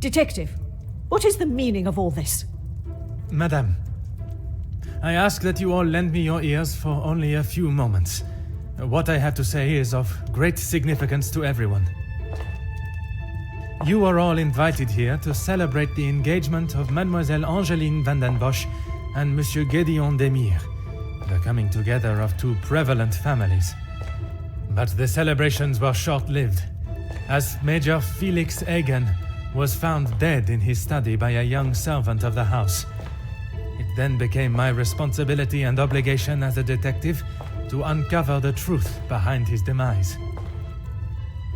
Detective, what is the meaning of all this? Madame, I ask that you all lend me your ears for only a few moments. What I have to say is of great significance to everyone. You are all invited here to celebrate the engagement of Mademoiselle Angeline van den Bosch and Monsieur Gédéon Demire, the coming together of two prevalent families. But the celebrations were short-lived, as Major Felix Hagen was found dead in his study by a young servant of the house. It then became my responsibility and obligation as a detective to uncover the truth behind his demise.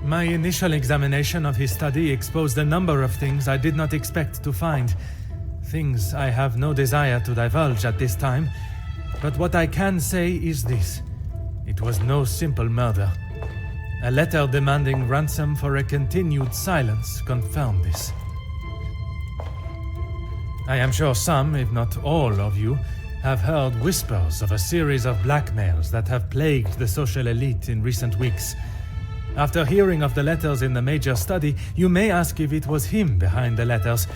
My initial examination of his study exposed a number of things I did not expect to find. Things I have no desire to divulge at this time, but what I can say is this. It was no simple murder. A letter demanding ransom for a continued silence confirmed this. I am sure some, if not all of you, have heard whispers of a series of blackmails that have plagued the social elite in recent weeks. After hearing of the letters in the Major study, you may ask if it was him behind the letters.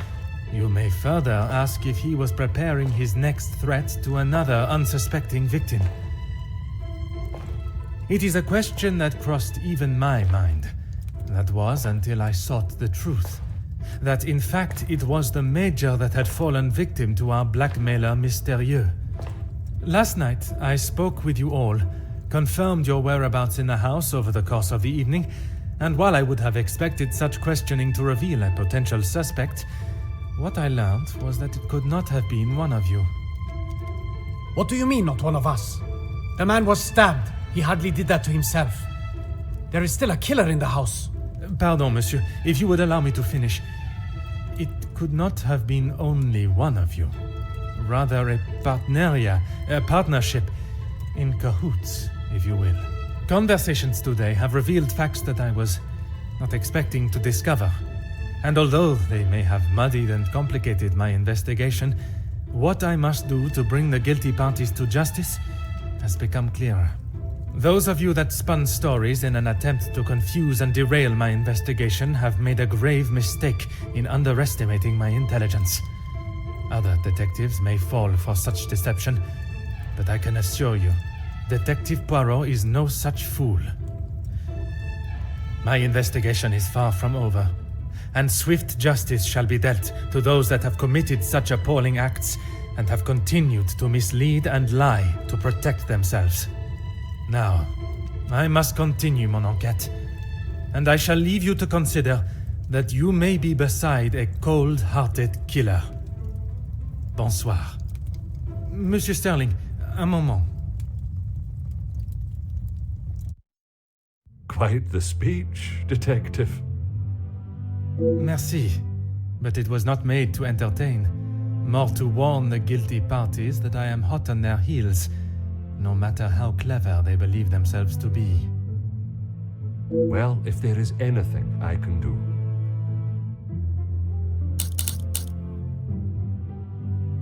You may further ask if he was preparing his next threat to another unsuspecting victim. It is a question that crossed even my mind. That was until I sought the truth. That in fact it was the Major that had fallen victim to our blackmailer Mystérieux. Last night I spoke with you all, confirmed your whereabouts in the house over the course of the evening, and while I would have expected such questioning to reveal a potential suspect, what I learned was that it could not have been one of you. What do you mean, not one of us? The man was stabbed. He hardly did that to himself. There is still a killer in the house. Pardon, monsieur, if you would allow me to finish. It could not have been only one of you. Rather a partnership, in cahoots, if you will. Conversations today have revealed facts that I was not expecting to discover. And although they may have muddied and complicated my investigation, what I must do to bring the guilty parties to justice has become clearer. Those of you that spun stories in an attempt to confuse and derail my investigation have made a grave mistake in underestimating my intelligence. Other detectives may fall for such deception, but I can assure you, Detective Poirot is no such fool. My investigation is far from over, and swift justice shall be dealt to those that have committed such appalling acts and have continued to mislead and lie to protect themselves. Now, I must continue mon enquête, and I shall leave you to consider that you may be beside a cold-hearted killer. Bonsoir. Monsieur Sterling, un moment. Quite the speech, detective. Merci, but it was not made to entertain, more to warn the guilty parties that I am hot on their heels, no matter how clever they believe themselves to be. Well, if there is anything I can do.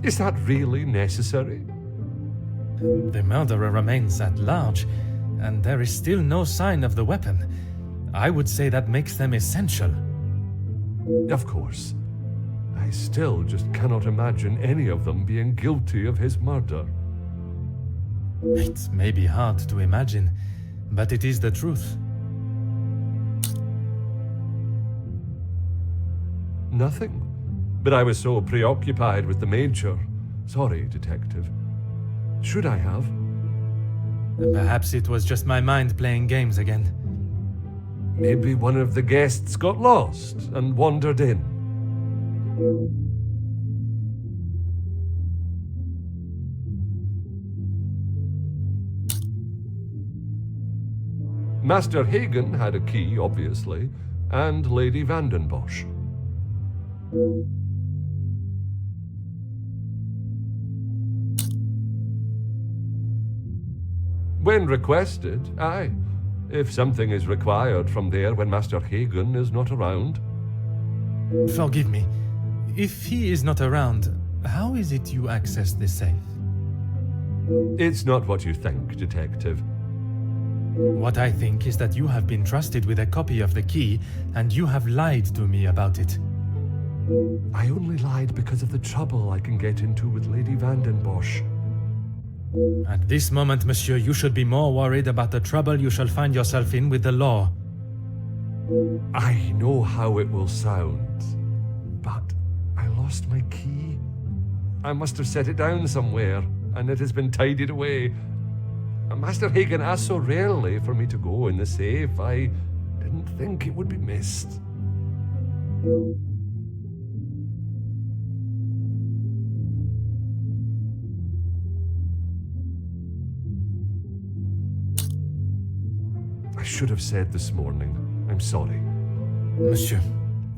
Is that really necessary? The murderer remains at large, and there is still no sign of the weapon. I would say that makes them essential. Of course. I still just cannot imagine any of them being guilty of his murder. It may be hard to imagine, but it is the truth. Nothing. But I was so preoccupied with the Major. Sorry, detective. Should I have? Perhaps it was just my mind playing games again. Maybe one of the guests got lost and wandered in. Master Hagen had a key, obviously, and Lady Van den Bosch. When requested, aye. If something is required from there when Master Hagen is not around. Forgive me. If he is not around, how is it you access this safe? It's not what you think, detective. What I think is that you have been trusted with a copy of the key, and you have lied to me about it. I only lied because of the trouble I can get into with Lady Van den Bosch. At this moment, monsieur, you should be more worried about the trouble you shall find yourself in with the law. I know how it will sound, but I lost my key. I must have set it down somewhere, and it has been tidied away. Master Hagen asked so rarely for me to go in the safe, I didn't think it would be missed. I should have said this morning. I'm sorry. Monsieur,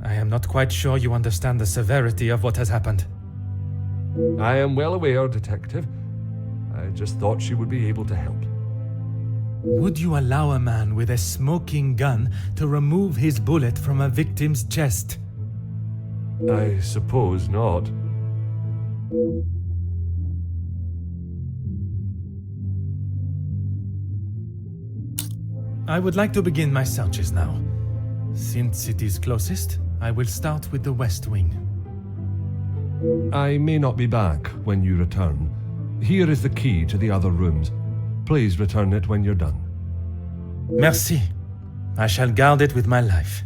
I am not quite sure you understand the severity of what has happened. I am well aware, Detective. I just thought she would be able to help. Would you allow a man with a smoking gun to remove his bullet from a victim's chest? I suppose not. I would like to begin my searches now. Since it is closest, I will start with the west wing. I may not be back when you return. Here is the key to the other rooms. Please return it when you're done. Merci. I shall guard it with my life.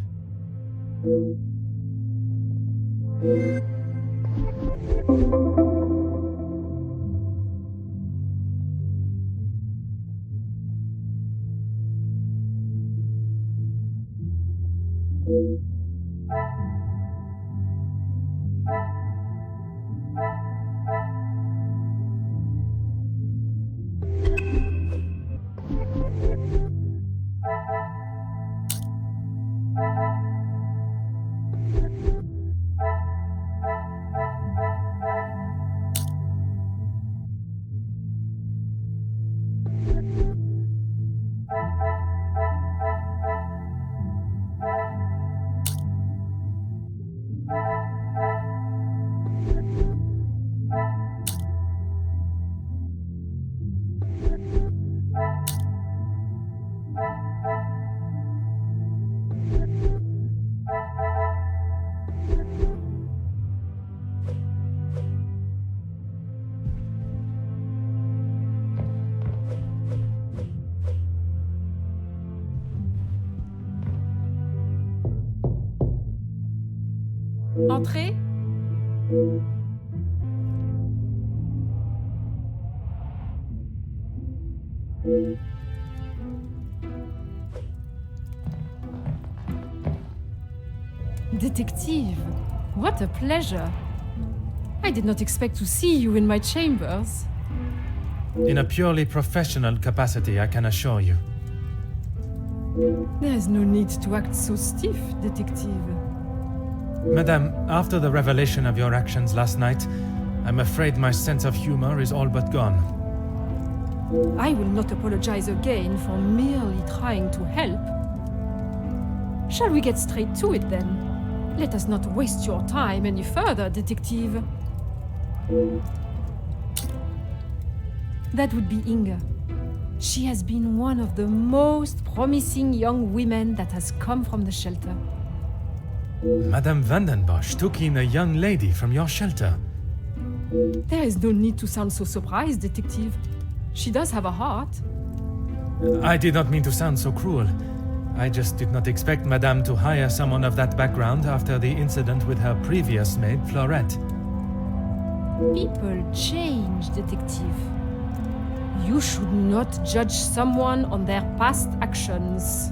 Entrez. Detective, what a pleasure. I did not expect to see you in my chambers. In a purely professional capacity, I can assure you. There is no need to act so stiff, Detective. Madame, after the revelation of your actions last night, I'm afraid my sense of humor is all but gone. I will not apologize again for merely trying to help. Shall we get straight to it then? Let us not waste your time any further, Detective. That would be Inga. She has been one of the most promising young women that has come from the shelter. Madame Van den Bosch took in a young lady from your shelter. There is no need to sound so surprised, Detective. She does have a heart. I did not mean to sound so cruel. I just did not expect Madame to hire someone of that background after the incident with her previous maid, Florette. People change, Detective. You should not judge someone on their past actions.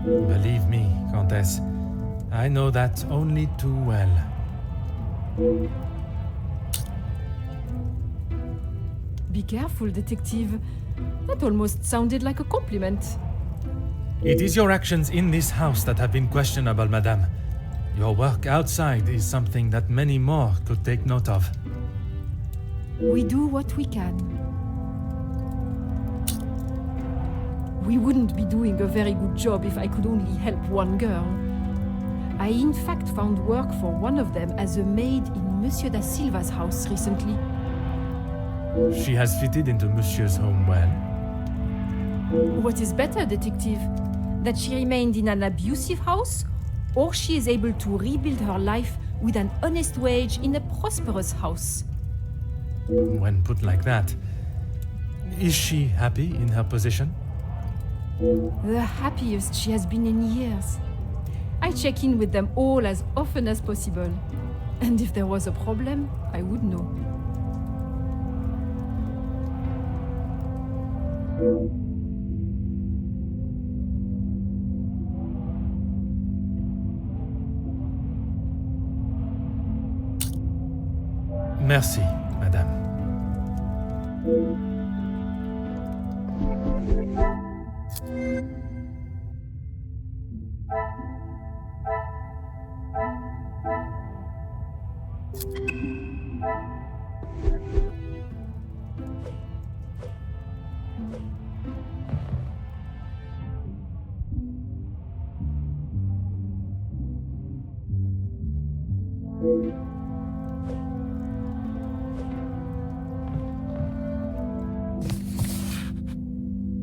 Believe me, Countess, I know that only too well. Be careful, Detective. That almost sounded like a compliment. It is your actions in this house that have been questionable, Madame. Your work outside is something that many more could take note of. We do what we can. We wouldn't be doing a very good job if I could only help one girl. I in fact found work for one of them as a maid in Monsieur da Silva's house recently. She has fitted into Monsieur's home well. What is better, Detective? That she remained in an abusive house, or she is able to rebuild her life with an honest wage in a prosperous house. When put like that, is she happy in her position? The happiest she has been in years. I check in with them all as often as possible. And if there was a problem, I would know. Merci, madame.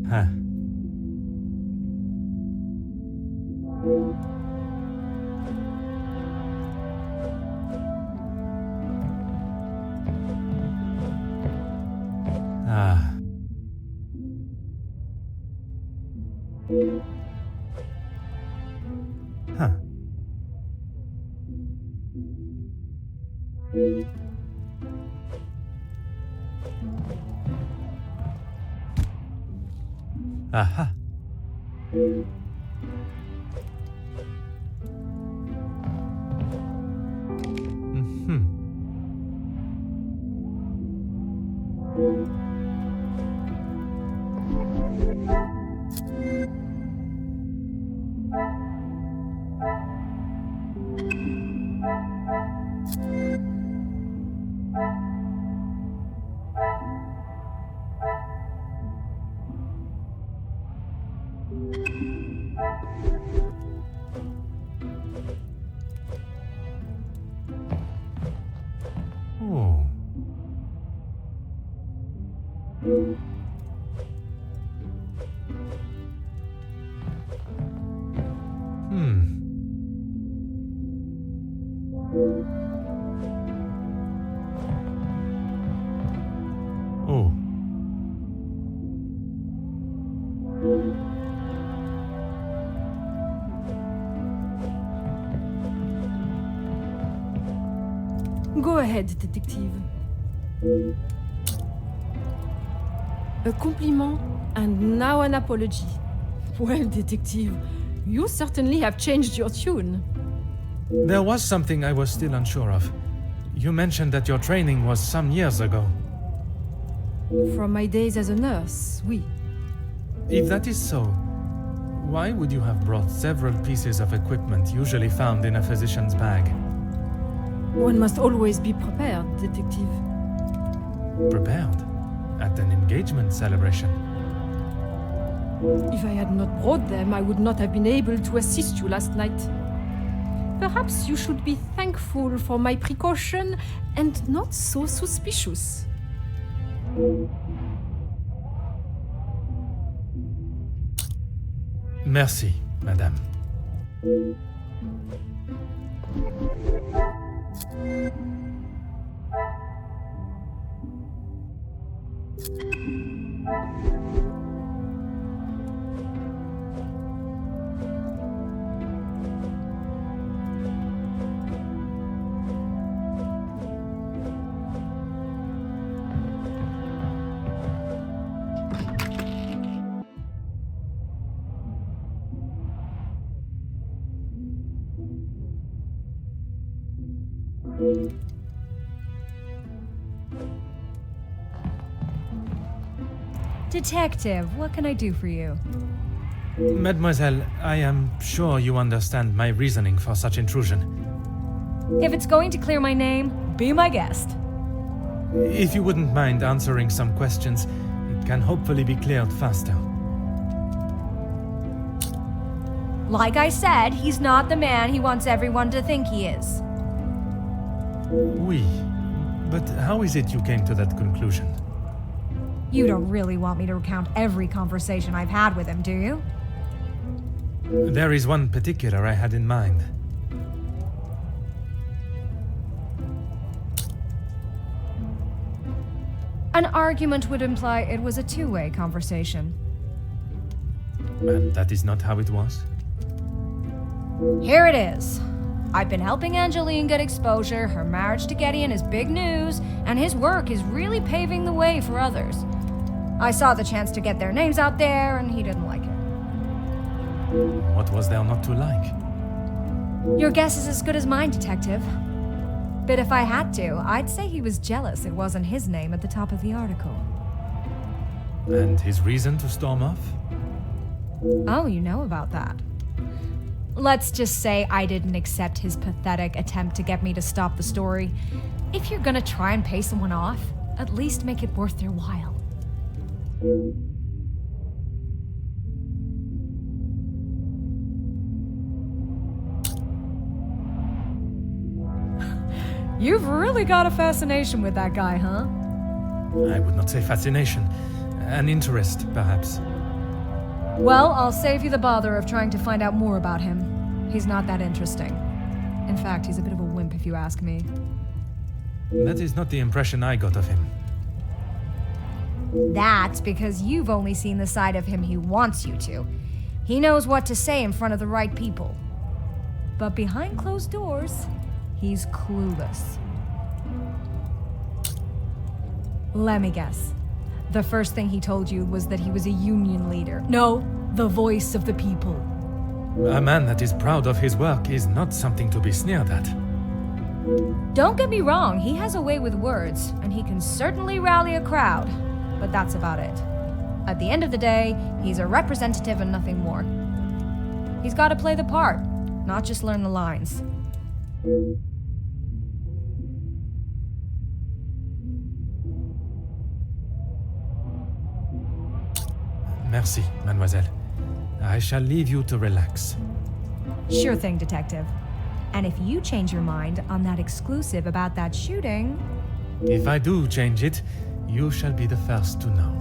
Huh. Ah. Huh. Aha. Mm-hmm. Oh. Hmm. Oh. Go ahead, detective. A compliment and now an apology. Well, detective, you certainly have changed your tune. There was something I was still unsure of. You mentioned that your training was some years ago. From my days as a nurse, oui. If that is so, why would you have brought several pieces of equipment usually found in a physician's bag? One must always be prepared, detective. Prepared? At an engagement celebration? If I had not brought them, I would not have been able to assist you last night. Perhaps you should be thankful for my precaution and not so suspicious. Merci, madame. Detective, what can I do for you? Mademoiselle, I am sure you understand my reasoning for such intrusion. If it's going to clear my name, be my guest. If you wouldn't mind answering some questions, it can hopefully be cleared faster. Like I said, he's not the man he wants everyone to think he is. Oui, but how is it you came to that conclusion? You don't really want me to recount every conversation I've had with him, do you? There is one particular I had in mind. An argument would imply it was a two-way conversation. And that is not how it was? Here it is. I've been helping Angeline get exposure, her marriage to Gideon is big news, and his work is really paving the way for others. I saw the chance to get their names out there, and he didn't like it. What was there not to like? Your guess is as good as mine, Detective. But if I had to, I'd say he was jealous it wasn't his name at the top of the article. And his reason to storm off? Oh, you know about that. Let's just say I didn't accept his pathetic attempt to get me to stop the story. If you're gonna try and pay someone off, at least make it worth their while. You've really got a fascination with that guy, huh? I would not say fascination. An interest, perhaps. Well, I'll save you the bother of trying to find out more about him. He's not that interesting. In fact, he's a bit of a wimp if you ask me. That is not the impression I got of him. That's because you've only seen the side of him he wants you to. He knows what to say in front of the right people. But behind closed doors, he's clueless. Let me guess. The first thing he told you was that he was a union leader. No, the voice of the people. A man that is proud of his work is not something to be sneered at. Don't get me wrong, he has a way with words, and he can certainly rally a crowd. But that's about it. At the end of the day, he's a representative and nothing more. He's got to play the part, not just learn the lines. Merci, mademoiselle. I shall leave you to relax. Sure thing, Detective. And if you change your mind on that exclusive about that shooting... If I do change it, you shall be the first to know.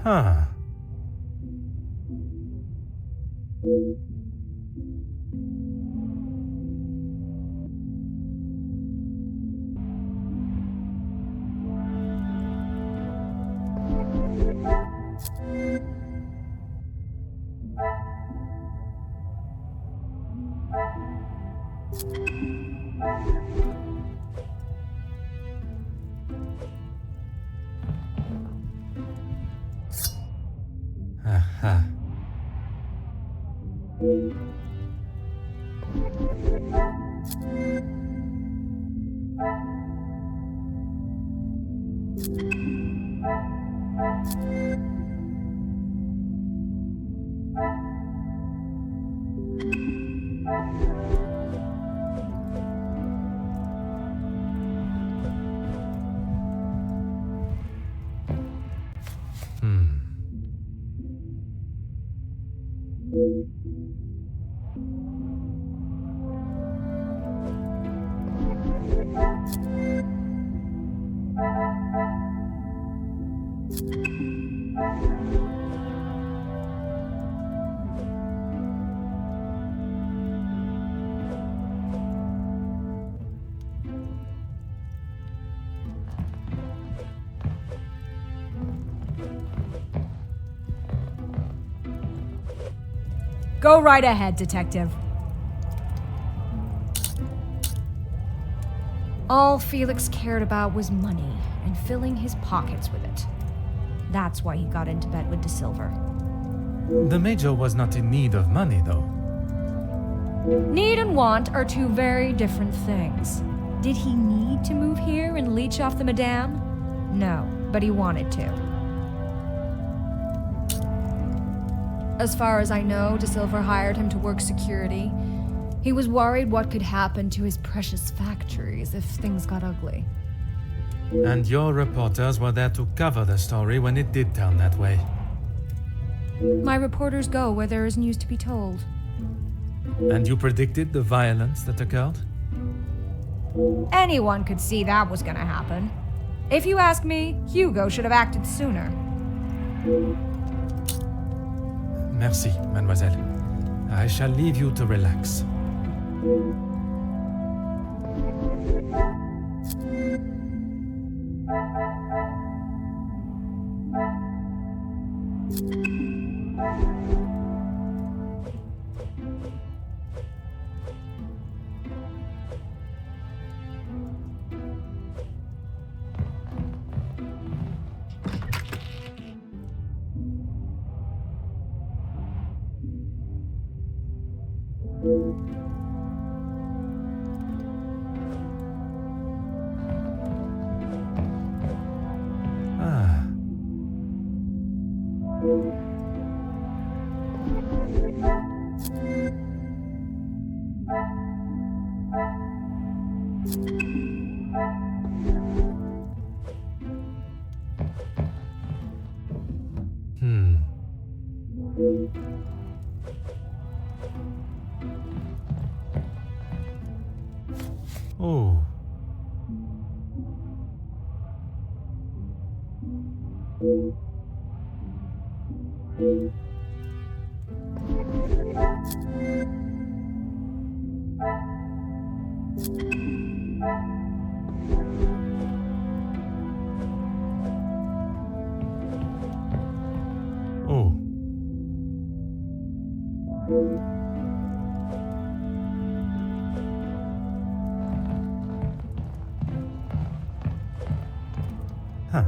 Huh. Aha. Go right ahead, Detective. All Felix cared about was money and filling his pockets with it. That's why he got into bed with De Silver. The Major was not in need of money, though. Need and want are two very different things. Did he need to move here and leech off the Madame? No, but he wanted to. As far as I know, De Silver hired him to work security. He was worried what could happen to his precious factories if things got ugly. And your reporters were there to cover the story when it did turn that way. My reporters go where there is news to be told. And you predicted the violence that occurred? Anyone could see that was gonna happen. If you ask me, Hugo should have acted sooner. Merci, mademoiselle. I shall leave you to relax. Ah. Oh. Oh. Huh.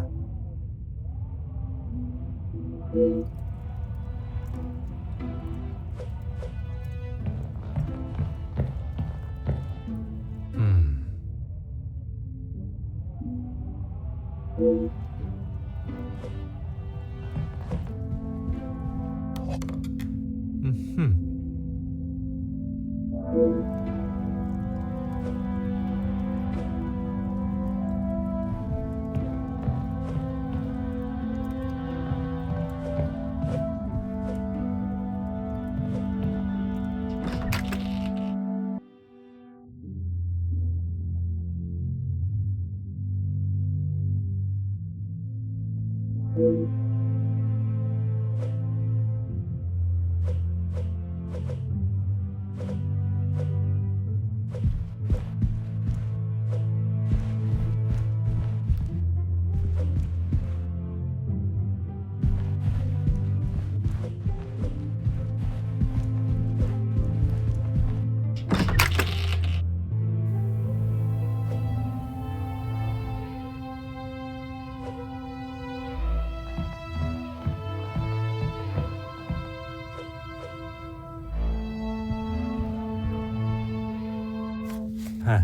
Huh.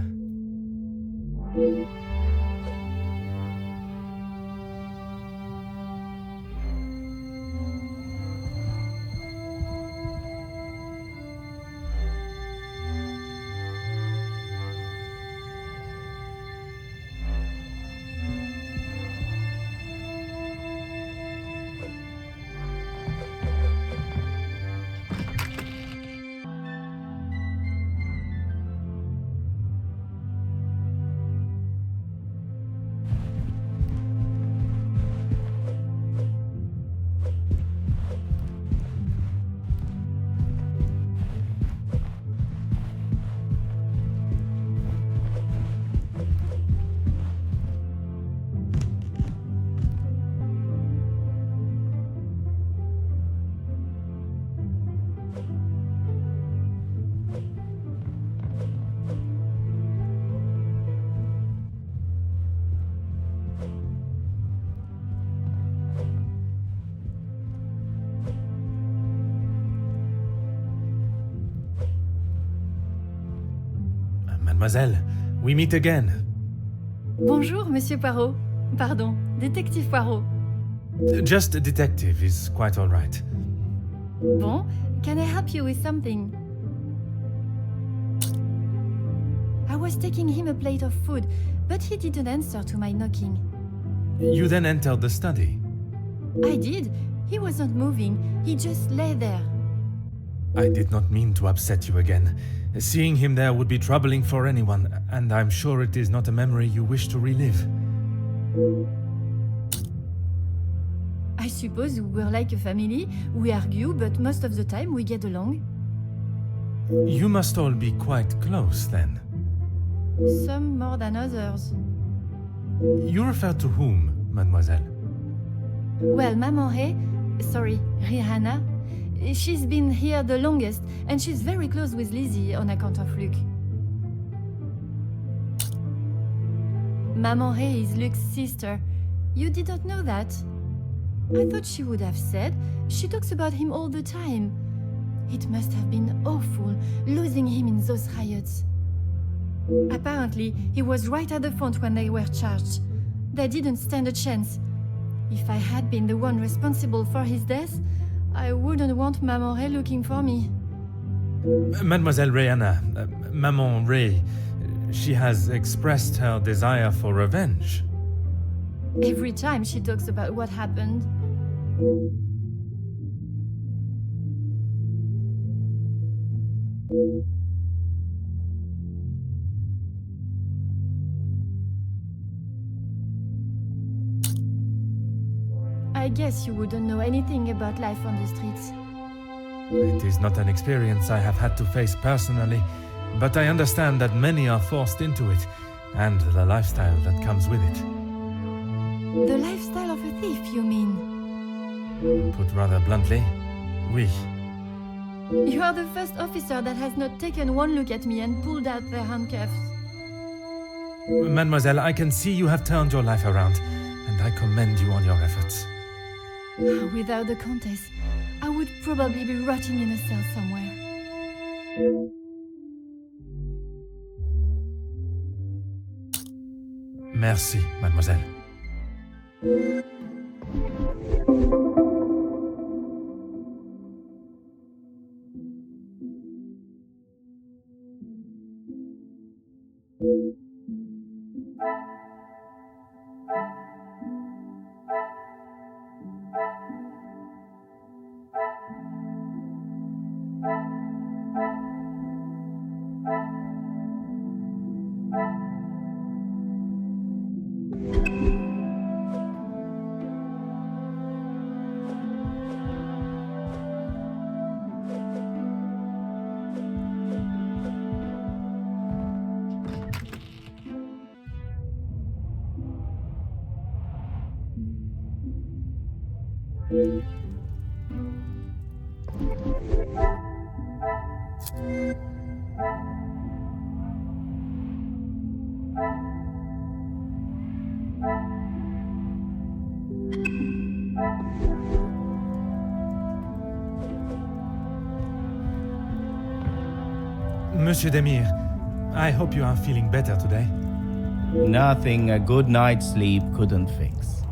Mademoiselle, we meet again. Bonjour, Monsieur Poirot. Pardon, Détective Poirot. Just a detective is quite all right. Bon, can I help you with something? I was taking him a plate of food, but he didn't answer to my knocking. You then entered the study. I did. He wasn't moving, he just lay there. I did not mean to upset you again. Seeing him there would be troubling for anyone, and I'm sure it is not a memory you wish to relive. I suppose we're like a family. We argue, but most of the time we get along. You must all be quite close, then. Some more than others. You refer to whom, mademoiselle? Well, Maman sorry, Rihanna, she's been here the longest, and she's very close with Lizzie on account of Luke. Maman is Luke's sister. You didn't know that? I thought she would have said. She talks about him all the time. It must have been awful, losing him in those riots. Apparently, he was right at the front when they were charged. They didn't stand a chance. If I had been the one responsible for his death, I wouldn't want Maman looking for me. Mademoiselle Rihanna, Maman Ray, she has expressed her desire for revenge. Every time she talks about what happened. I guess you wouldn't know anything about life on the streets. It is not an experience I have had to face personally, but I understand that many are forced into it, and the lifestyle that comes with it. The lifestyle of a thief, you mean? Put rather bluntly, oui. You are the first officer that has not taken one look at me and pulled out their handcuffs. Mademoiselle, I can see you have turned your life around, and I commend you on your efforts. Without the Countess, I would probably be rotting in a cell somewhere. Merci, mademoiselle. Monsieur Demir, I hope you are feeling better today. Nothing a good night's sleep couldn't fix.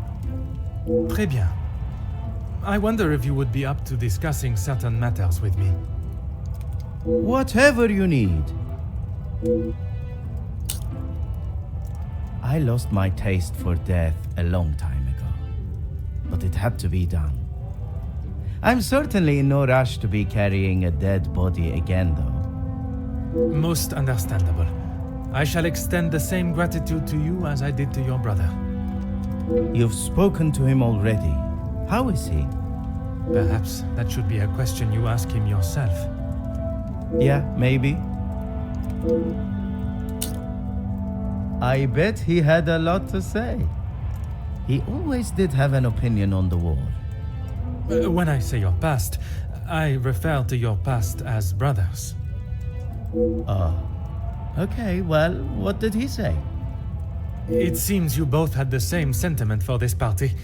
Très bien. I wonder if you would be up to discussing certain matters with me. Whatever you need. I lost my taste for death a long time ago, but it had to be done. I'm certainly in no rush to be carrying a dead body again, though. Most understandable. I shall extend the same gratitude to you as I did to your brother. You've spoken to him already. How is he? Perhaps that should be a question you ask him yourself. Yeah, maybe. I bet he had a lot to say. He always did have an opinion on the war. When I say your past, I refer to your past as brothers. Okay, well, what did he say? It seems you both had the same sentiment for this party.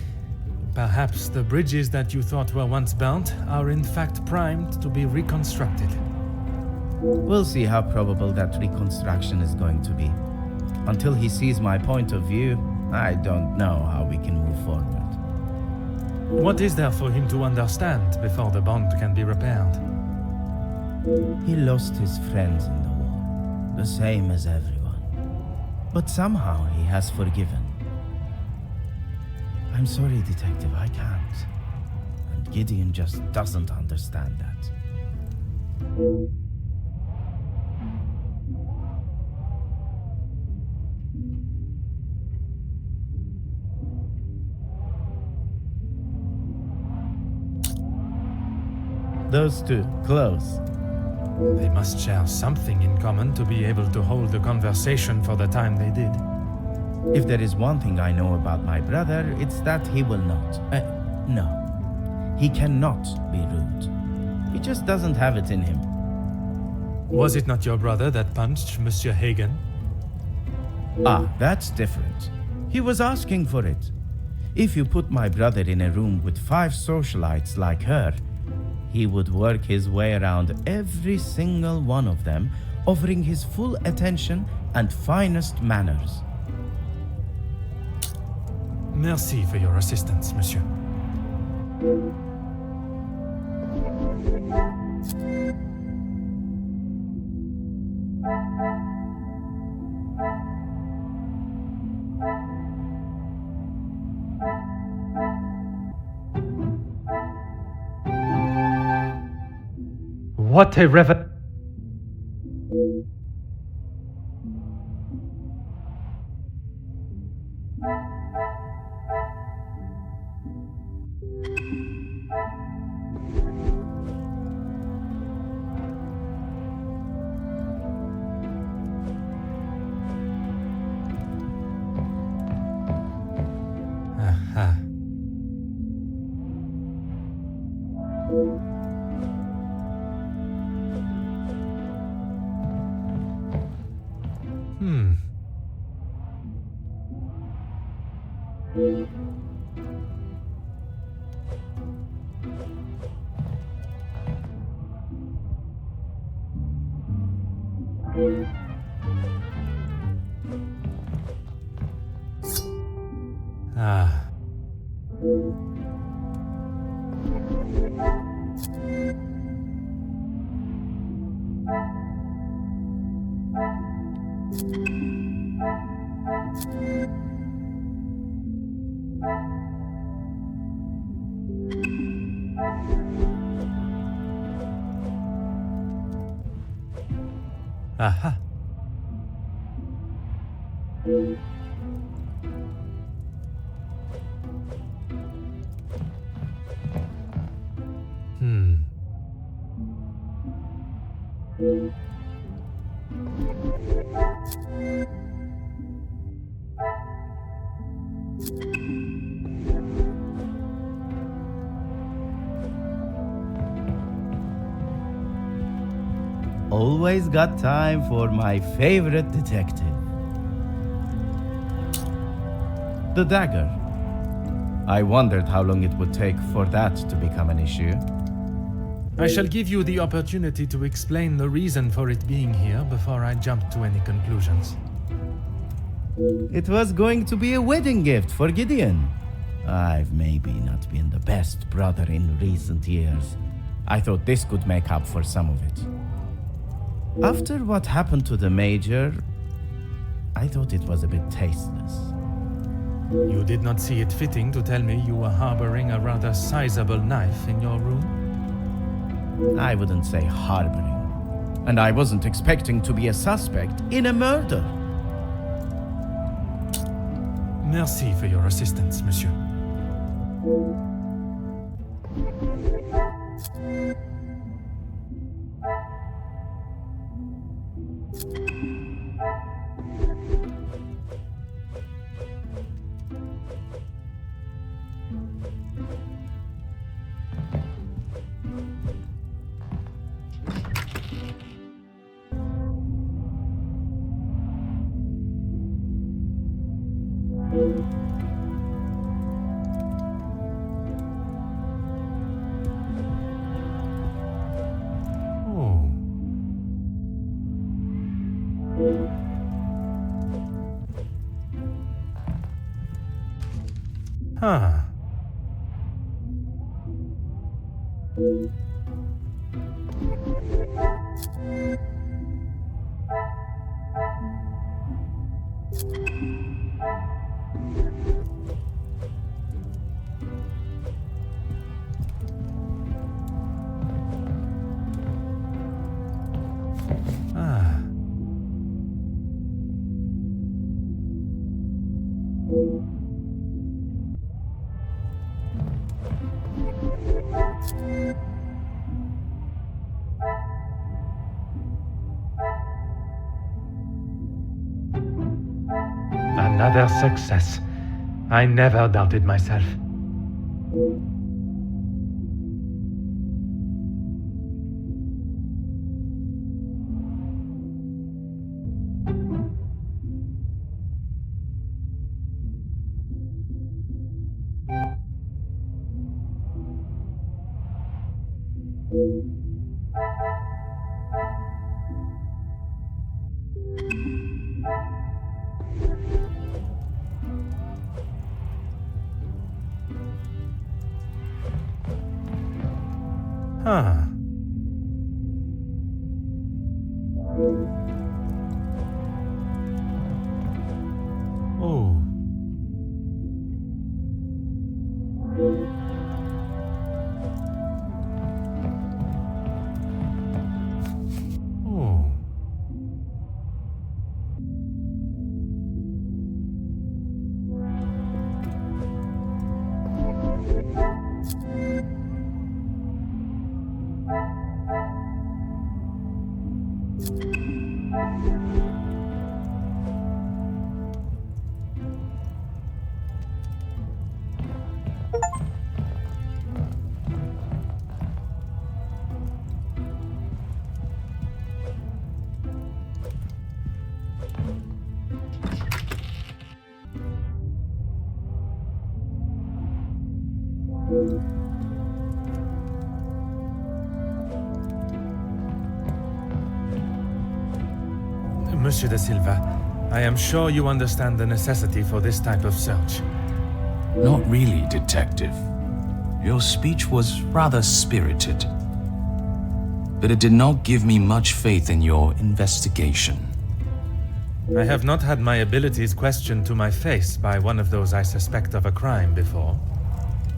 Perhaps the bridges that you thought were once burnt are in fact primed to be reconstructed. We'll see how probable that reconstruction is going to be. Until he sees my point of view, I don't know how we can move forward. What is there for him to understand before the bond can be repaired? He lost his friends in the war, the same as everyone. But somehow he has forgiven. I'm sorry, Detective, I can't. And but Gideon just doesn't understand that. Those two, close. They must share something in common to be able to hold the conversation for the time they did. If there is one thing I know about my brother, it's that he will not. No. He cannot be rude. He just doesn't have it in him. Was it not your brother that punched Monsieur Hagen? Ah, that's different. He was asking for it. If you put my brother in a room with 5 socialites like her, he would work his way around every single one of them, offering his full attention and finest manners. Merci for your assistance, monsieur. What a revel... Aha. Ah. Aha. Always got time for my favorite detective. The dagger. I wondered how long it would take for that to become an issue. I shall give you the opportunity to explain the reason for it being here before I jump to any conclusions. It was going to be a wedding gift for Gideon. I've maybe not been the best brother in recent years. I thought this could make up for some of it. After what happened to the Major, I thought it was a bit tasteless. You did not see it fitting to tell me you were harboring a rather sizable knife in your room? I wouldn't say harboring. And I wasn't expecting to be a suspect in a murder. Merci for your assistance, monsieur. Huh. Another success. I never doubted myself. Huh. Oh. Oh. Monsieur de Silva, I am sure you understand the necessity for this type of search. Not really, Detective. Your speech was rather spirited. But it did not give me much faith in your investigation. I have not had my abilities questioned to my face by one of those I suspect of a crime before.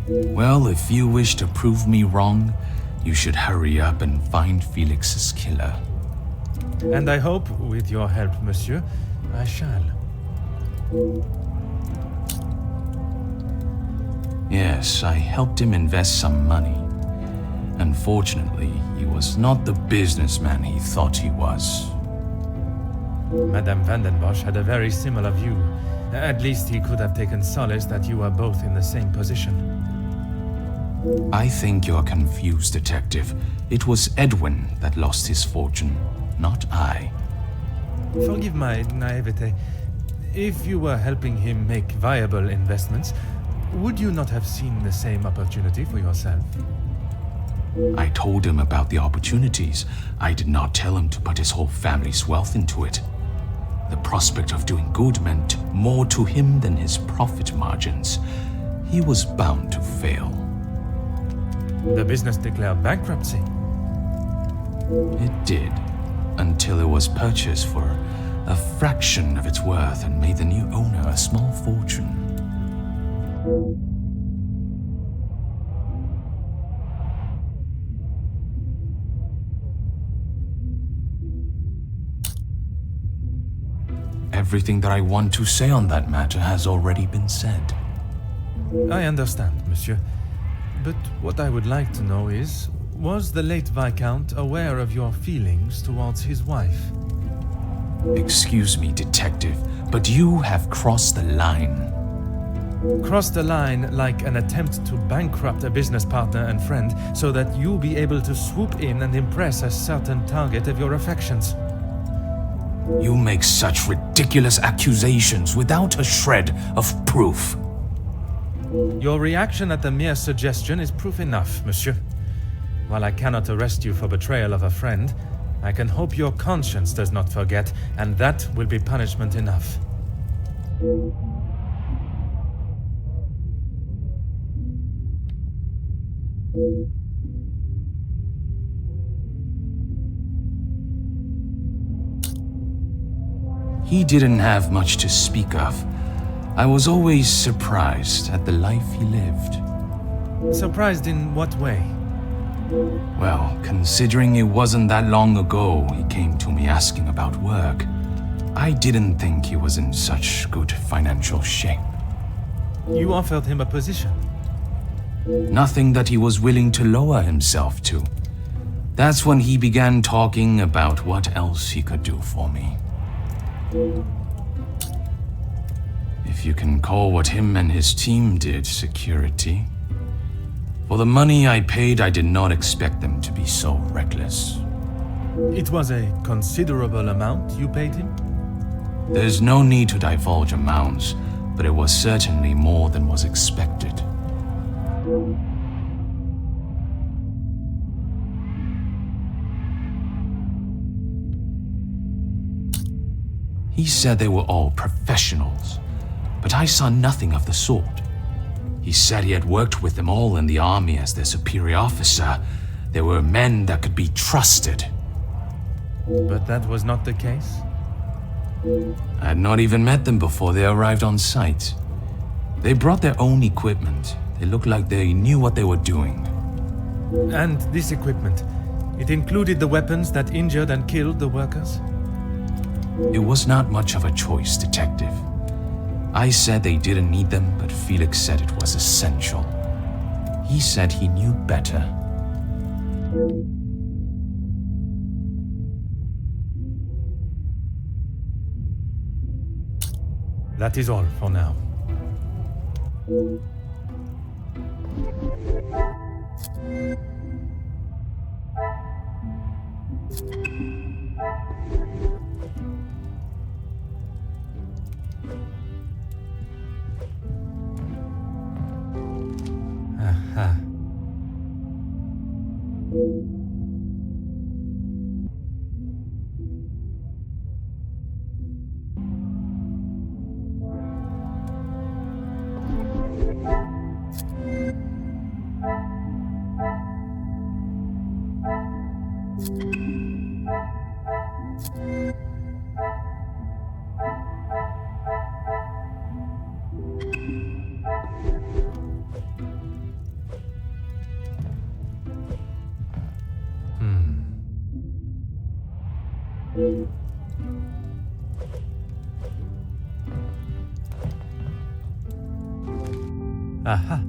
Well, if you wish to prove me wrong, you should hurry up and find Felix's killer. And I hope, with your help, monsieur, I shall. Yes, I helped him invest some money. Unfortunately, he was not the businessman he thought he was. Madame van den Bosch had a very similar view. At least he could have taken solace that you are both in the same position. I think you're confused, Detective. It was Edwin that lost his fortune, not I. Forgive my naivete. If you were helping him make viable investments, would you not have seen the same opportunity for yourself? I told him about the opportunities. I did not tell him to put his whole family's wealth into it. The prospect of doing good meant more to him than his profit margins. He was bound to fail. The business declared bankruptcy. It did, until it was purchased for a fraction of its worth and made the new owner a small fortune. Everything that I want to say on that matter has already been said. I understand, monsieur. But what I would like to know is, was the late Viscount aware of your feelings towards his wife? Excuse me, Detective, but you have crossed the line. Crossed the line like an attempt to bankrupt a business partner and friend so that you be able to swoop in and impress a certain target of your affections. You make such ridiculous accusations without a shred of proof. Your reaction at the mere suggestion is proof enough, monsieur. While I cannot arrest you for betrayal of a friend, I can hope your conscience does not forget, and that will be punishment enough. He didn't have much to speak of. I was always surprised at the life he lived. Surprised in what way? Well, considering it wasn't that long ago he came to me asking about work, I didn't think he was in such good financial shape. You offered him a position. Nothing that he was willing to lower himself to. That's when he began talking about what else he could do for me. If you can call what him and his team did security. For the money I paid, I did not expect them to be so reckless. It was a considerable amount you paid him? There's no need to divulge amounts, but it was certainly more than was expected. He said they were all professionals, but I saw nothing of the sort. He said he had worked with them all in the army as their superior officer. They were men that could be trusted. But that was not the case? I had not even met them before they arrived on site. They brought their own equipment. They looked like they knew what they were doing. And this equipment, it included the weapons that injured and killed the workers? It was not much of a choice, Detective. I said they didn't need them, but Felix said it was essential. He said he knew better. That is all for now. Aha. Aha.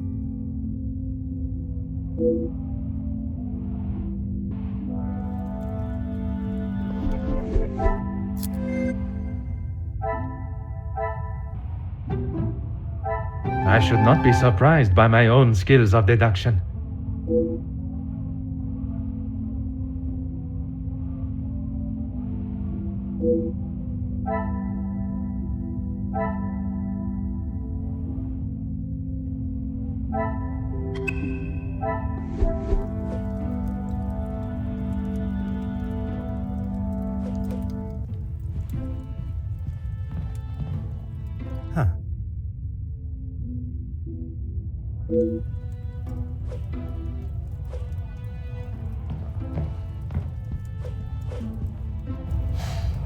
I should not be surprised by my own skills of deduction. Huh.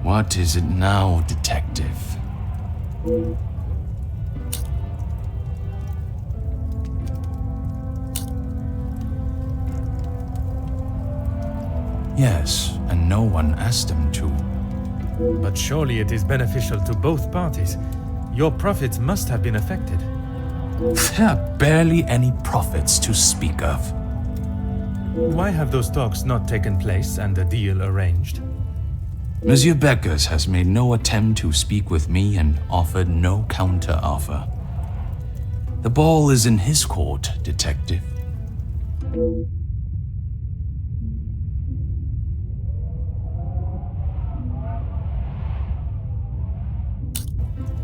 What is it now, Detective? Yes, and no one asked them to. But surely it is beneficial to both parties. Your profits must have been affected. There are barely any profits to speak of. Why have those talks not taken place and a deal arranged? Monsieur Beckers has made no attempt to speak with me and offered no counter-offer. The ball is in his court, Detective.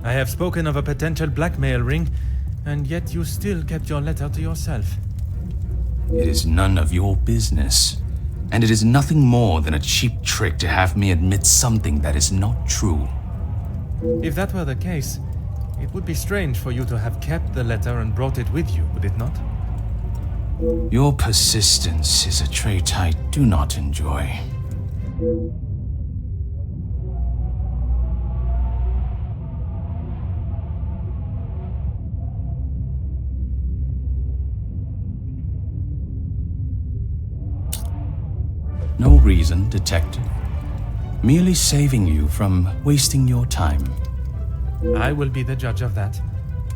I have spoken of a potential blackmail ring, and yet you still kept your letter to yourself. It is none of your business, and it is nothing more than a cheap trick to have me admit something that is not true. If that were the case, it would be strange for you to have kept the letter and brought it with you, would it not? Your persistence is a trait I do not enjoy. No reason, Detective. Merely saving you from wasting your time. I will be the judge of that.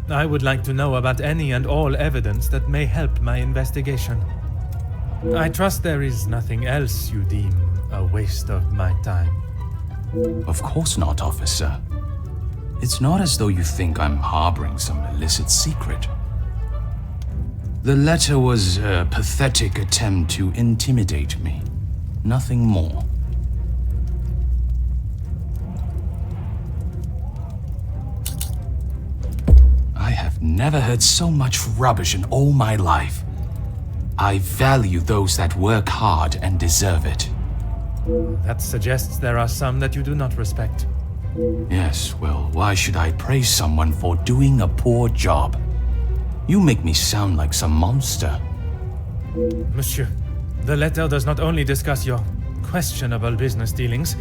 I would like to know about any and all evidence that may help my investigation. I trust there is nothing else you deem a waste of my time. Of course not, officer. It's not as though you think I'm harboring some illicit secret. The letter was a pathetic attempt to intimidate me. Nothing more. I have never heard so much rubbish in all my life. I value those that work hard and deserve it. That suggests there are some that you do not respect. Yes, well, why should I praise someone for doing a poor job? You make me sound like some monster. Monsieur, the letter does not only discuss your questionable business dealings,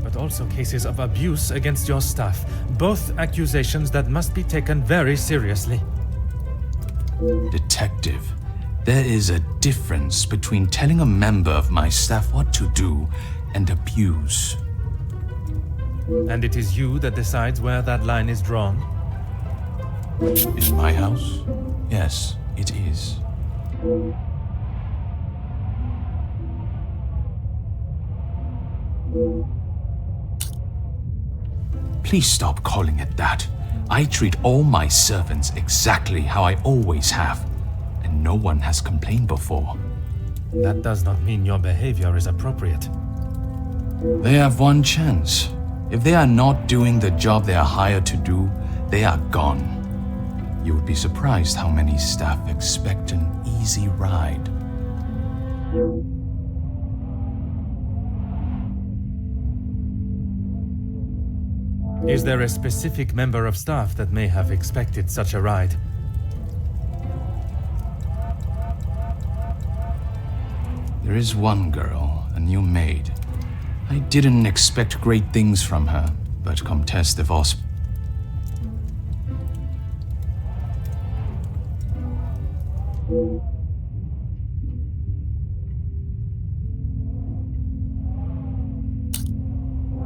but also cases of abuse against your staff. Both accusations that must be taken very seriously. Detective, there is a difference between telling a member of my staff what to do and abuse. And it is you that decides where that line is drawn? In my house? Yes, it is. Please stop calling it that. I treat all my servants exactly how I always have, and no one has complained before. That does not mean your behavior is appropriate. They have one chance. If they are not doing the job they are hired to do, they are gone. You would be surprised how many staff expect an easy ride. Is there a specific member of staff that may have expected such a ride? There is one girl, a new maid. I didn't expect great things from her, but Comtesse de Vos.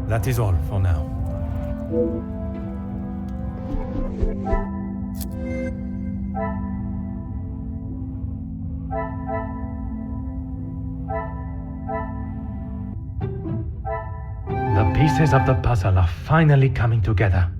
That is all for now. The pieces of the puzzle are finally coming together.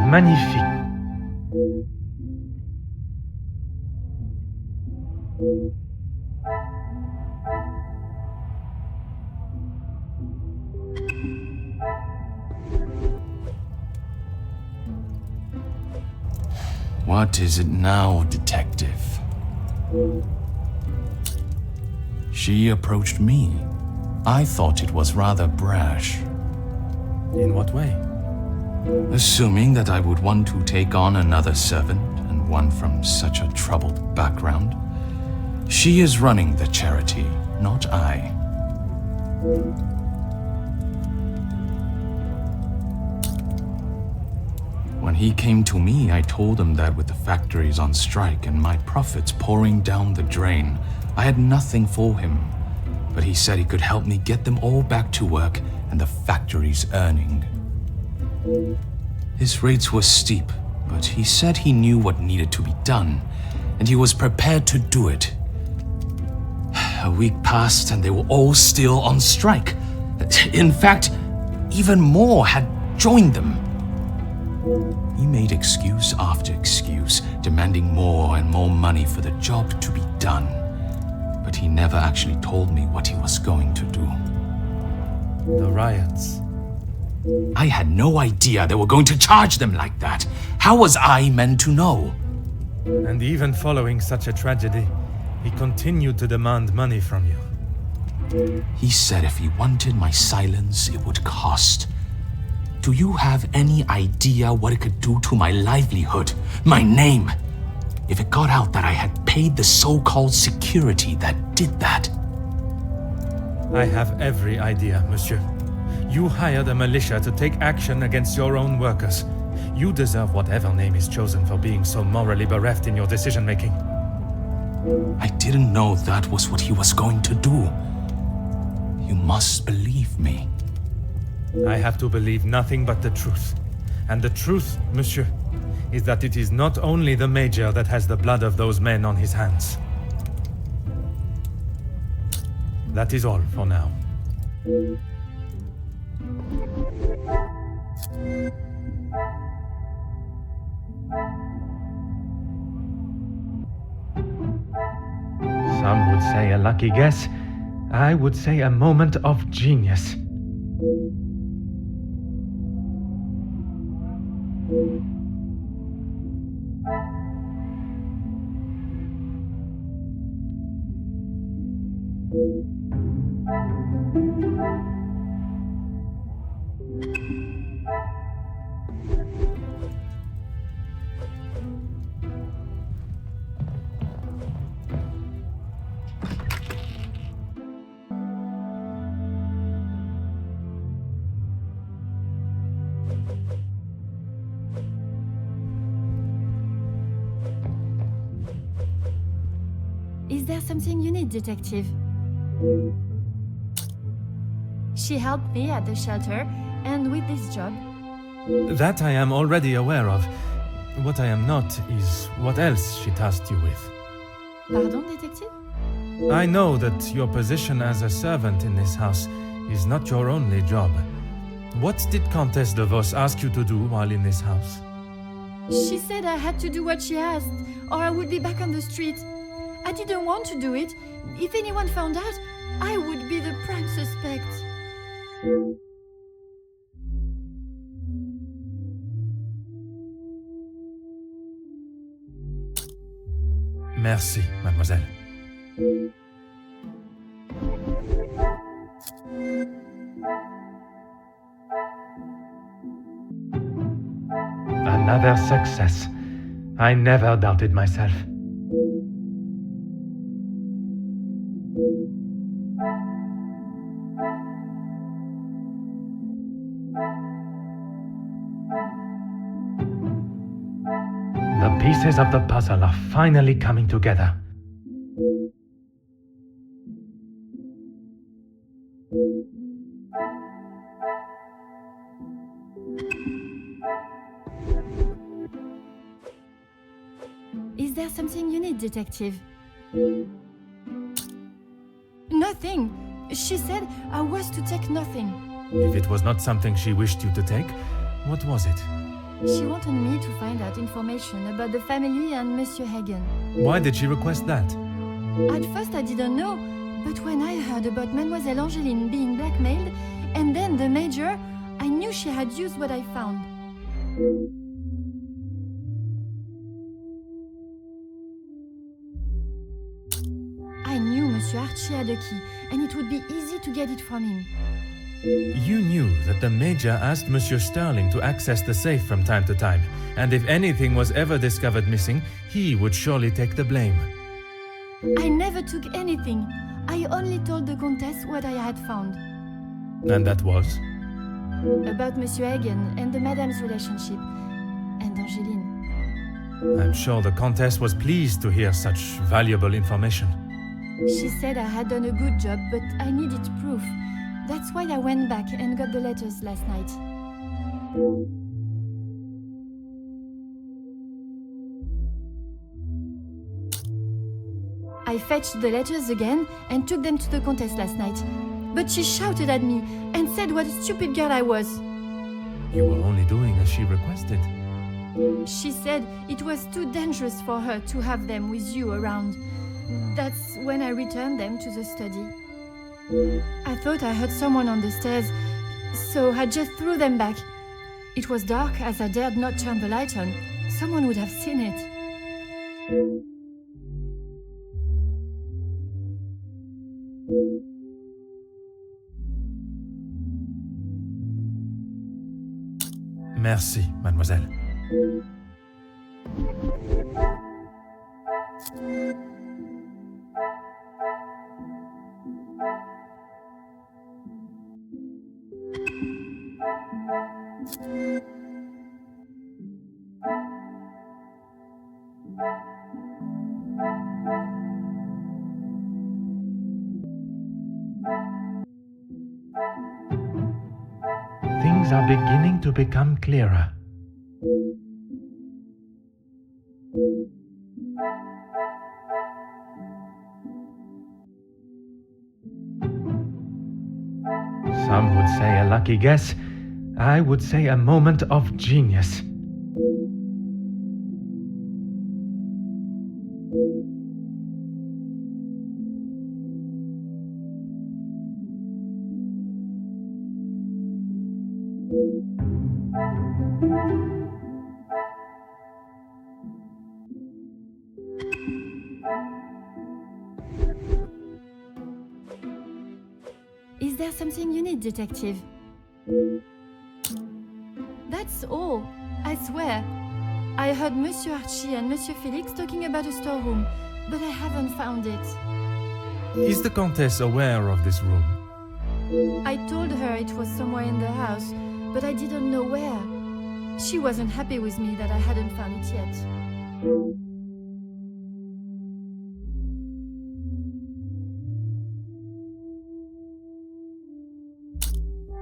Magnifique. What is it now, detective? She approached me. I thought it was rather brash. In what way? Assuming that I would want to take on another servant, and one from such a troubled background. She is running the charity, not I. When he came to me, I told him that with the factories on strike and my profits pouring down the drain, I had nothing for him. But he said he could help me get them all back to work and the factories earning. His rates were steep, but he said he knew what needed to be done, and he was prepared to do it. A week passed and they were all still on strike. In fact, even more had joined them. He made excuse after excuse, demanding more and more money for the job to be done. But he never actually told me what he was going to do. The riots. I had no idea they were going to charge them like that. How was I meant to know? And even following such a tragedy, he continued to demand money from you. He said if he wanted my silence, it would cost. Do you have any idea what it could do to my livelihood, my name? If it got out that I had paid the so-called security that did that. I have every idea, monsieur. You hired a militia to take action against your own workers. You deserve whatever name is chosen for being so morally bereft in your decision-making. I didn't know that was what he was going to do. You must believe me. I have to believe nothing but the truth. And the truth, monsieur, is that it is not only the Major that has the blood of those men on his hands. That is all for now. Some would say a lucky guess. I would say a moment of genius. Is there something you need, Detective? She helped me at the shelter and with this job. That I am already aware of. What I am not is what else she tasked you with. Pardon, Detective? I know that your position as a servant in this house is not your only job. What did Countess de Vos ask you to do while in this house? She said I had to do what she asked, or I would be back on the street. I didn't want to do it. If anyone found out, I would be the prime suspect. Merci, mademoiselle. Another success. I never doubted myself. The pieces of the puzzle are finally coming together. Is there something you need, Detective? Nothing. She said I was to take nothing. If it was not something she wished you to take, what was it? She wanted me to find out information about the family and Monsieur Hagen. Why did she request that? At first I didn't know, but when I heard about Mademoiselle Angeline being blackmailed, and then the Major, I knew she had used what I found. I knew Monsieur Archie had a key, and it would be easy to get it from him. You knew that the Major asked Monsieur Sterling to access the safe from time to time, and if anything was ever discovered missing, he would surely take the blame. I never took anything. I only told the Countess what I had found. And that was? About Monsieur Hagen and the Madame's relationship, and Angeline. I'm sure the Countess was pleased to hear such valuable information. She said I had done a good job, but I needed proof. That's why I went back and got the letters last night. I fetched the letters again and took them to the Countess last night. But she shouted at me and said what a stupid girl I was. You were only doing as she requested. She said it was too dangerous for her to have them with you around. That's when I returned them to the study. I thought I heard someone on the stairs, so I just threw them back. It was dark as I dared not turn the light on. Someone would have seen it. Merci, mademoiselle. Things are beginning to become clearer. Some would say a lucky guess. I would say a moment of genius. Is there something you need, detective? That's all, I swear. I heard Monsieur Archie and Monsieur Felix talking about a storeroom, but I haven't found it. Is the Countess aware of this room? I told her it was somewhere in the house, but I didn't know where. She wasn't happy with me that I hadn't found it yet.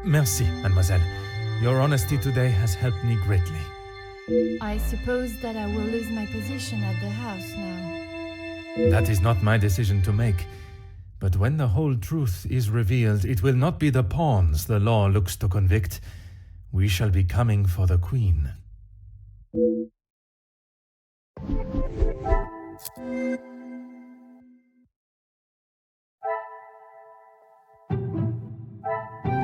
Merci, mademoiselle. Your honesty today has helped me greatly. I suppose that I will lose my position at the house now. That is not my decision to make. But when the whole truth is revealed, it will not be the pawns the law looks to convict. We shall be coming for the Queen.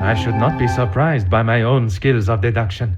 I should not be surprised by my own skills of deduction.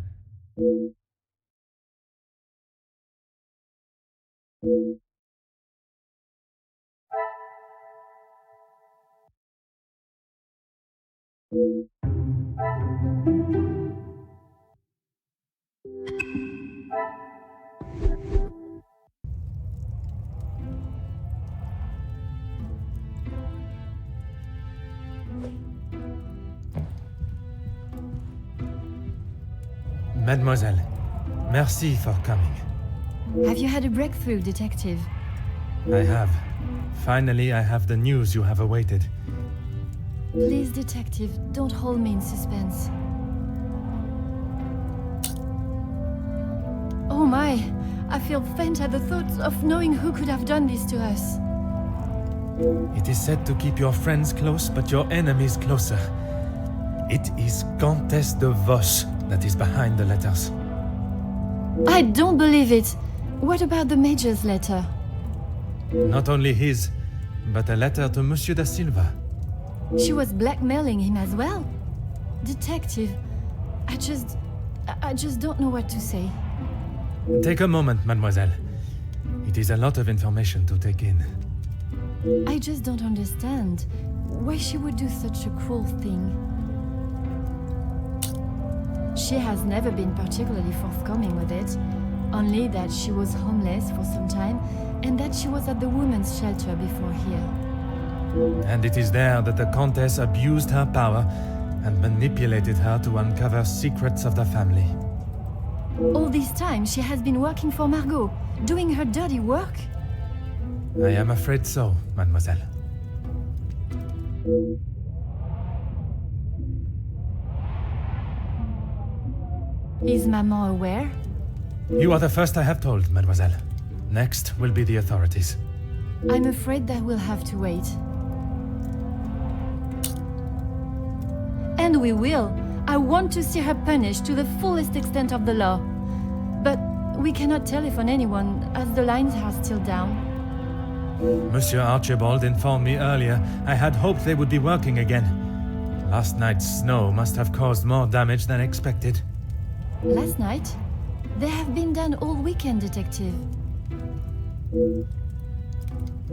Mademoiselle, merci for coming. Have you had a breakthrough, detective? I have. Finally, I have the news you have awaited. Please, detective, don't hold me in suspense. Oh my, I feel faint at the thought of knowing who could have done this to us. It is said to keep your friends close, but your enemies closer. It is Countess de Vos that is behind the letters. I don't believe it. What about the Major's letter? Not only his, but a letter to Monsieur da Silva. She was blackmailing him as well? Detective, I just don't know what to say. Take a moment, mademoiselle. It is a lot of information to take in. I just don't understand why she would do such a cruel thing. She has never been particularly forthcoming with it, only that she was homeless for some time and that she was at the women's shelter before here. And it is there that the Countess abused her power and manipulated her to uncover secrets of the family. All this time she has been working for Margot, doing her dirty work? I am afraid so, mademoiselle. Is Maman aware? You are the first I have told, mademoiselle. Next will be the authorities. I'm afraid that we'll have to wait. And we will. I want to see her punished to the fullest extent of the law. But we cannot telephone anyone, as the lines are still down. Monsieur Archibald informed me earlier. I had hoped they would be working again. Last night's snow must have caused more damage than expected. Last night? They have been done all weekend, detective.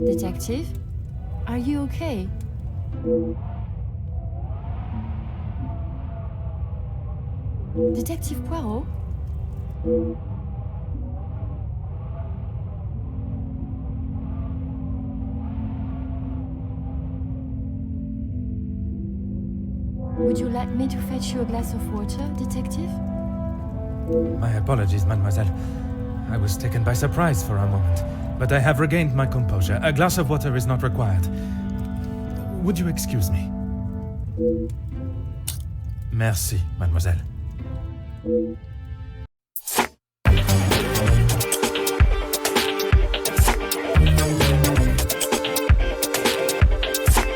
Detective? Are you okay? Detective Poirot? Would you like me to fetch you a glass of water, detective? My apologies, mademoiselle. I was taken by surprise for a moment, but I have regained my composure. A glass of water is not required. Would you excuse me? Merci, mademoiselle.